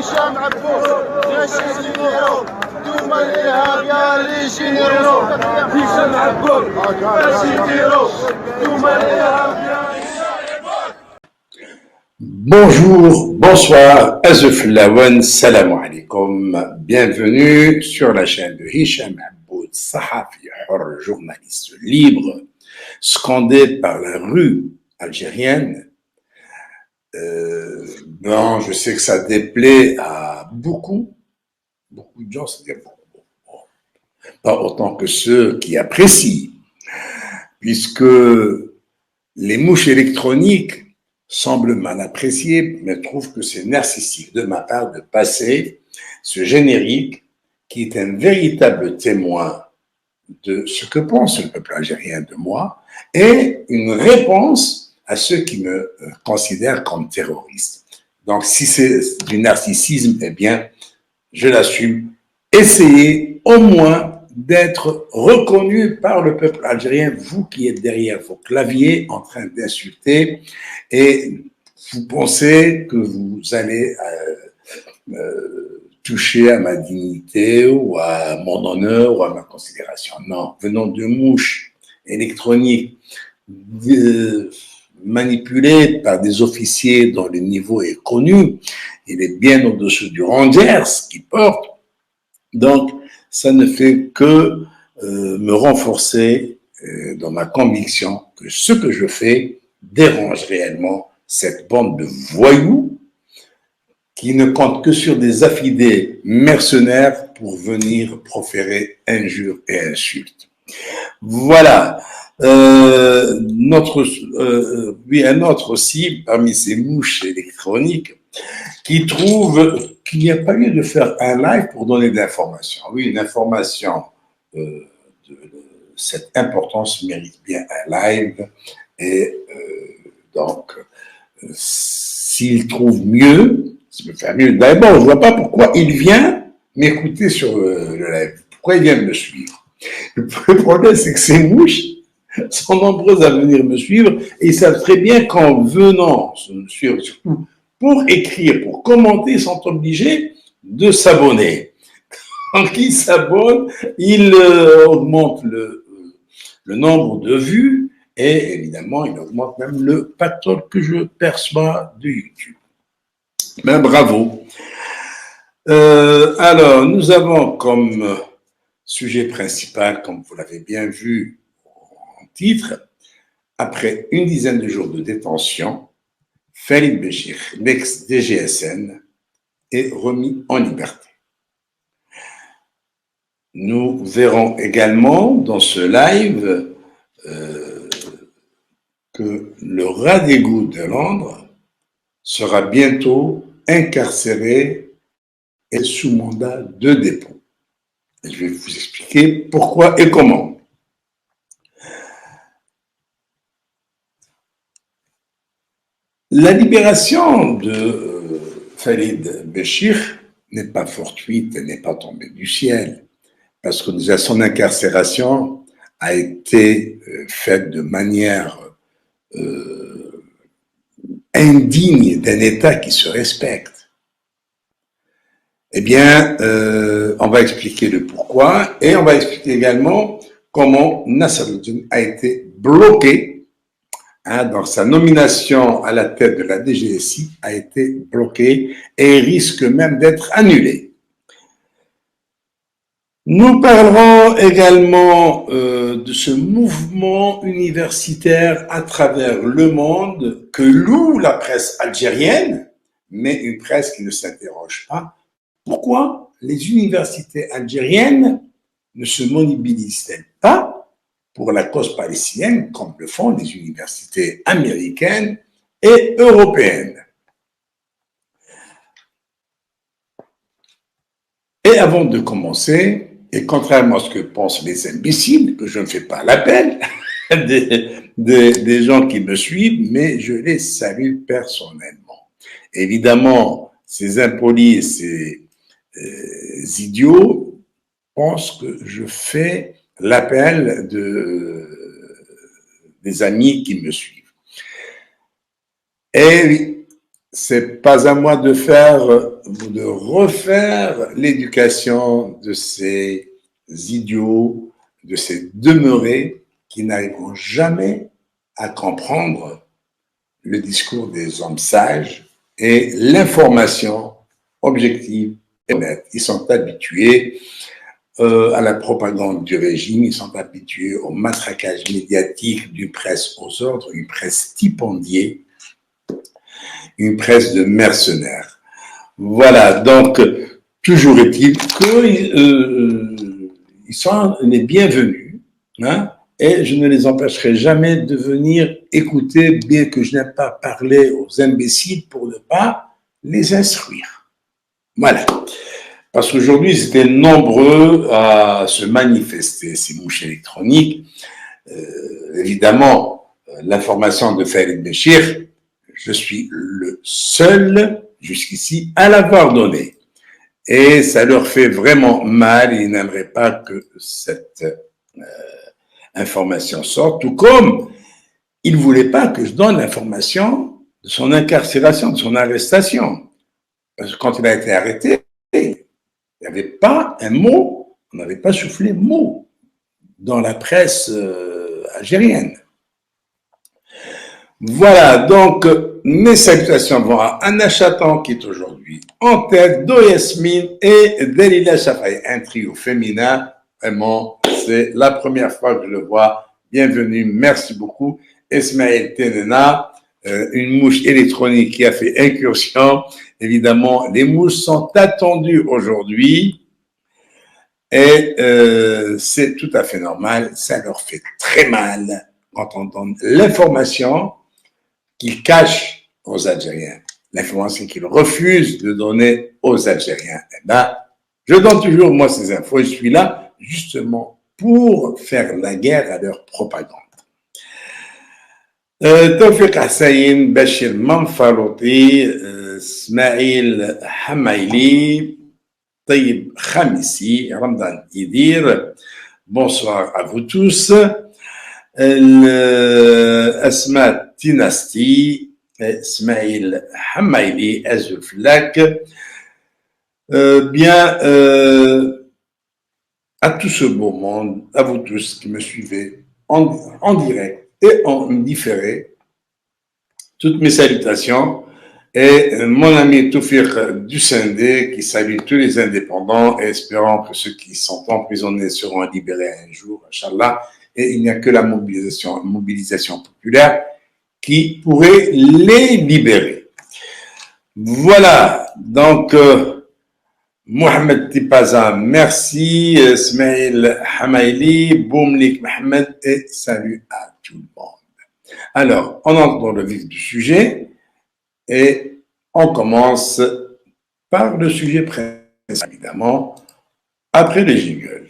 هشام عبود جيش الجنيرو دوما الارهاب يا ليجينيرو هشام عبود باش يديرو دوما الارهاب يا Bonjour, bonsoir, Azeflawan, salam alaikum. Bienvenue sur la chaîne de Hicham Aboud, Sahafi Hor, journaliste libre, scandé par la rue algérienne. Je sais que ça déplaît à beaucoup de gens, c'est-à-dire pas autant que ceux qui apprécient, puisque les mouches électroniques semble mal apprécié, mais trouve que c'est narcissique de ma part de passer ce générique qui est un véritable témoin de ce que pense le peuple algérien de moi et une réponse à ceux qui me considèrent comme terroriste. Donc, si c'est du narcissisme, eh bien, je l'assume. Essayez au moins d'être reconnu par le peuple algérien, vous qui êtes derrière vos claviers en train d'insulter et vous pensez que vous allez toucher à ma dignité ou à mon honneur ou à ma considération. Non, venant de mouches électroniques manipulées par des officiers dont le niveau est connu, il est bien au-dessus du Rangers qui porte. Donc, ça ne fait que me renforcer dans ma conviction que ce que je fais dérange réellement cette bande de voyous qui ne compte que sur des affidés mercenaires pour venir proférer injures et insultes. Voilà. Un autre aussi, parmi ces mouches électroniques, qui trouve qu'il n'y a pas lieu de faire un live pour donner de l'information. Oui, une information de cette importance mérite bien un live. Et donc, s'il trouve mieux, s'il peut faire mieux, d'abord, je ne vois pas pourquoi il vient m'écouter sur le live. Pourquoi il vient me suivre? Le problème, c'est que ces mouches sont nombreuses à venir me suivre et ils savent très bien qu'en venant me suivre, surtout pour écrire, pour commenter, ils sont obligés de s'abonner. Quand ils s'abonnent, ils augmentent le nombre de vues et évidemment, ils augmentent même le pactole que je perçois de YouTube. Ben, bravo. Alors, nous avons comme sujet principal, comme vous l'avez bien vu en titre, après une dizaine de jours de détention, Falid Béchir, l'ex-DGSN, est remis en liberté. Nous verrons également dans ce live que le rat d'égout de Londres sera bientôt incarcéré et sous mandat de dépôt. Et je vais vous expliquer pourquoi et comment. La libération de Falid Béchir n'est pas fortuite, elle n'est pas tombée du ciel, parce que déjà son incarcération a été faite de manière indigne d'un État qui se respecte. Eh bien, on va expliquer le pourquoi et on va expliquer également comment Nasseruddin a été bloqué. Donc, sa nomination à la tête de la DGSI a été bloquée et risque même d'être annulée. Nous parlerons également de ce mouvement universitaire à travers le monde que loue la presse algérienne, mais une presse qui ne s'interroge pas. Pourquoi les universités algériennes ne se mobilisent-elles pas pour la cause palestinienne, comme le font les universités américaines et européennes? Et avant de commencer, et contrairement à ce que pensent les imbéciles, que je ne fais pas l'appel des gens qui me suivent, mais je les salue personnellement. Évidemment, ces impolis, ces idiots pensent que je fais l'appel des amis qui me suivent. Et c'est pas à moi de faire ou de refaire l'éducation de ces idiots, de ces demeurés qui n'arriveront jamais à comprendre le discours des hommes sages et l'information objective et honnête. Ils sont habitués à la propagande du régime, ils sont habitués au matraquage médiatique d'une presse aux ordres, une presse stipendiée, une presse de mercenaires. Voilà, donc toujours est-il qu'ils sont les bienvenus, hein, et je ne les empêcherai jamais de venir écouter, bien que je n'ai pas parlé aux imbéciles pour ne pas les instruire. Voilà. Parce qu'aujourd'hui, ils étaient nombreux à se manifester, ces mouches électroniques. Évidemment, l'information de Farid Béchir, je suis le seul jusqu'ici à l'avoir donnée. Et ça leur fait vraiment mal, ils n'aimeraient pas que cette information sorte, tout comme ils ne voulaient pas que je donne l'information de son incarcération, de son arrestation. Parce que quand il a été arrêté, il n'y avait pas un mot, on n'avait pas soufflé mot dans la presse algérienne. Voilà, donc mes salutations vont à Anna Chatan qui est aujourd'hui en tête, Do Yasmine et Delila Shafay, un trio féminin. Vraiment, c'est la première fois que je le vois. Bienvenue, merci beaucoup. Esmaël Tenena, une mouche électronique qui a fait incursion. Évidemment, les mouches sont attendues aujourd'hui et c'est tout à fait normal. Ça leur fait très mal quand on donne l'information qu'ils cachent aux Algériens, l'information qu'ils refusent de donner aux Algériens. Eh ben, je donne toujours, moi, ces infos. Je suis là, justement, pour faire la guerre à leur propagande. توفيق حسين بشير منفلوطي اسماعيل حمايلي طيب خميسي رمضان يدير bonsoir à vous tous أسماء تيناستي اسماعيل حمايلي أزوفلاك bien à tout ce beau monde, à vous tous qui me suivez en direct et en différé, toutes mes salutations et mon ami Toufir Dussindé qui salue tous les indépendants et espérant que ceux qui sont emprisonnés seront libérés un jour, Inch'Allah, et il n'y a que la mobilisation populaire qui pourrait les libérer. Voilà, donc Mohamed Tipaza, merci, Ismail Hamaili, Boumlik Mohamed et salut à tout le monde. Alors, on entre dans le vif du sujet et on commence par le sujet principal, évidemment, après les jingles.